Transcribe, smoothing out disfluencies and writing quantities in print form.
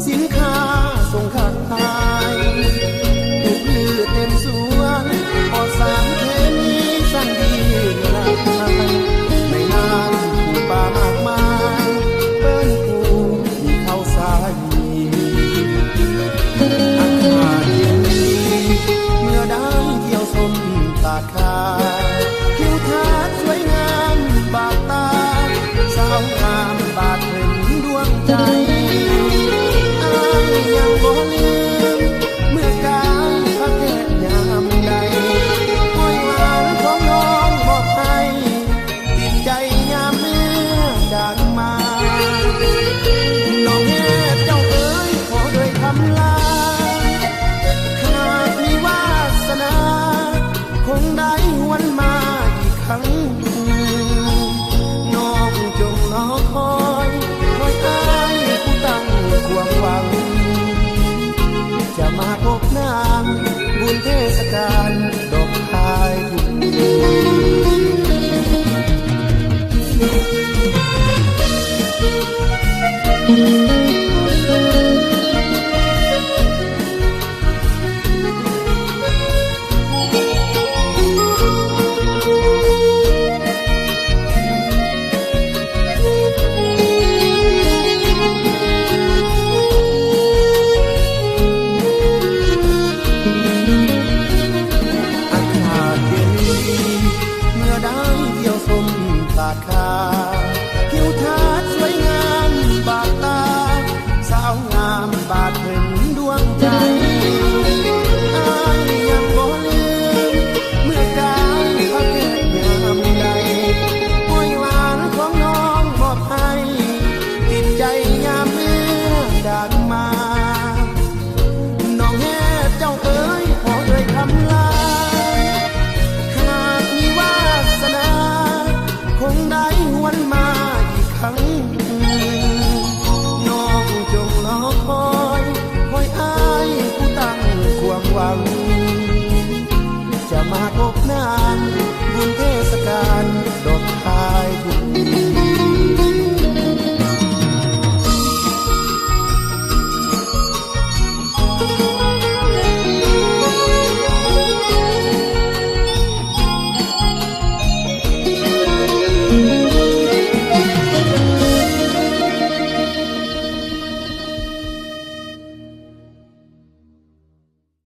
สินค้าส่งขายปลูกพืชเต็มสวนปลอดสารเคมีสร้างดีหลากหลายในน้ำผู้ป่ามากมายเปิ้นผู้มีข้าวสารอากาศเย็นดีเมื่อได้เที่ยวชมตาคาทิวทัศน์สวยงามบาดตาสาวงามบาดถึงดวงใจยังบ่ลืมเมื่อกายพักแดดยามใดห้อยหวานของน้องบอกให้ติดใจยามเมื่อจากมาน้องแห่เจ้าเอ๋ยขอด้วยคำลาหากมีวาสนาคงได้หวนมาอีกครั้งน้องจงรอคอยอ้ายผู้ตั้งความหวังจะมาพบนางบุญเทศกาลดอกไม้ทุกปี